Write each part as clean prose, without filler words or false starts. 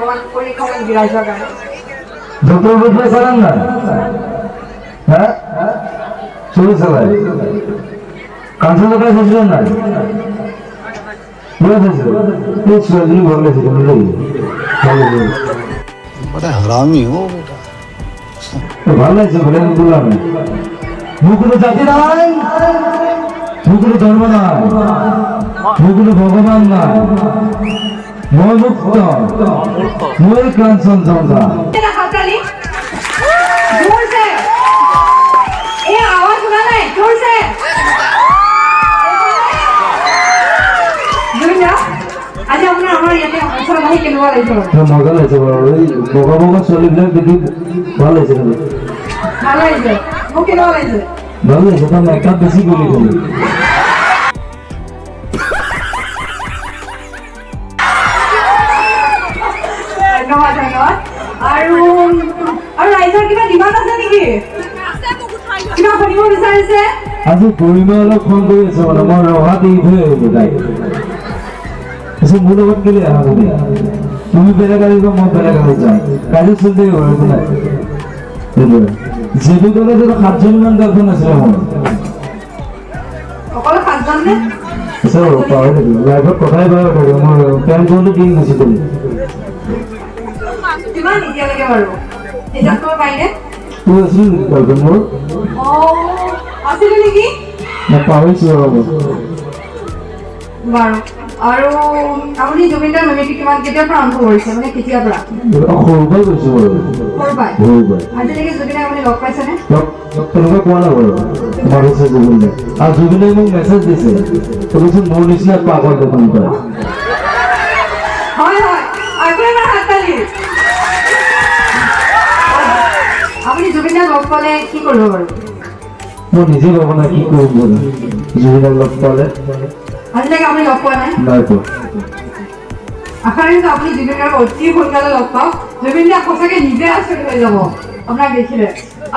অকমান পৰীক্ষাত বিৰাজৰ কাৰণে ডক্টর বলতে করেন না হ্যাঁ শুরু সবাই কাঁচা কাজ হচ্ছিল না बड़ा हरामी हो बेटा ভালো লাগছে বলে আমি বললাম মুখগুলো জাতি নাই মুখগুলো ধর্ম নাই মুখগুলো ভগবান নাই মই মুক্ত মই কাঞ্চন জঙ্গা হাততালি जोर से ये आवाज सुना नहीं जोर से जुबिन आज আমরা আমার ইয়াতে আসলে ভাই কেন বলা হইছে মজা লাগছে বড় বড় চলিবিলাক দেখি ভালো লাগছে ভালো হইছে ও কেন বলা হইছে ভালো লাগছে তো মেকআপ বেশি বলি বলি ধন্যবাদ ধন্যবাদ আৰু ৰাইজৰ কিবা ডিমাণ্ড আছে নেকি কিবা শুনিব বিচাৰিছে আজি গৰিমা অলপ ফোন কৰি আছে মানে মই ৰহা দি থৈ আহিলোঁ তাইক এসব মোৰ লগত গেলে আহা বলি তুমি বেলেগ আহিব মই বেলেগ আহি যাম কালি চলতে ঘৰটো নাই যেটো ক'লে যে 7 মান গাৰ্লফ্ৰেণ্ড আছিলে মোৰ অকল 7 জন নে সব পাহৰি থাকিলোঁ লাইফত কথাই পাহৰি থাকিলোঁ মোৰ প্লেন কৰোঁতে দিন গুচি গ'ল কিমান এতিয়ালৈকে বাৰু এজাত কৰিব পাৰিনে তুই আছিল নেকি গাৰ্লফ্ৰেণ্ড মোৰ আছিলে নেকি মই পাহৰিছোঁ ৰ'ব বাৰু আৰু আপুনি জুবিনৰ মেমেটি কিমান কেতিয়াৰ পৰা আৰম্ভ কৰিছে মানে কেতিয়াৰ পৰা সৰুৰ পৰাই গৈছোঁ বাৰু সৰুৰ পৰাই আজিলৈকে জুবিনক আপুনি লগ পাইছেনে তেনেকুৱা কোৱা নাই বাৰু তোমাৰ হৈছে জুবিনে আৰু জুবিনে মোক মেছেজ দিছে কৈছোঁ মোৰ নিচিনা পাগল দেখোন তই হয় হয় আকৌ এবাৰ হাততালি আপুনি জুবিনক লগ পালে কি কৰিব বাৰু মই নিজে ভাবো না কি কৰিম বুলি জুবিনক লগ পালে আজিলৈকে আপুনি লগ পোৱা নাই নাই পোৱা আশা ৰাখিছোঁ আপুনি জুবিনক অতি সোনকালে লগ পাওক জুবিন দা সঁচাকৈ নিজে আচৰিত হৈ যাব আপোনাক দেখিলে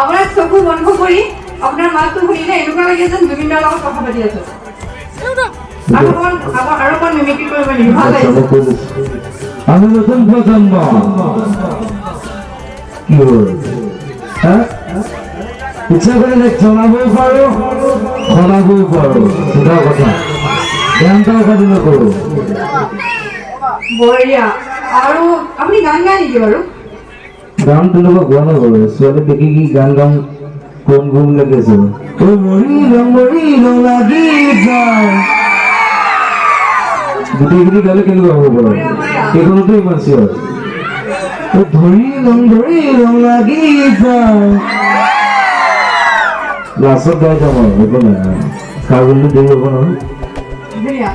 আপোনাৰ চকু বন্ধ কৰি আপোনাৰ মাতটো শুনিলে এনেকুৱা লাগে যেন জুবিন দাৰ লগত কথা পাতি আছোঁ আৰু অকণ মিমিক্ৰি কৰিব নেকি ভাল লাগিছে আমি নতুন প্রজন্ম কি হল হ্যাঁ ইচ্ছা করলে জনাবই পারো শোনাবই পারো সেটা কথা জ্ঞানটাও কাটিলে করো বঢ়িয়া আৰু আপুনি গান গায় নেকি বাৰু গান তেনেকুৱা গোৱা নাই বাৰু ছোৱালী দেখি কি গান গাম কোন গুণ লাগিছে মৰি ৰং লাগি যায় গোটেইখিনি গালে কেনেকুৱা হ'ব বাৰু সেইখনতো ইমান চিঞৰ ধৰি ৰং লাগি যায় লাষ্টত গাই যাম আৰু একো নাই কাগজটো দেৰি হ'ব নহয়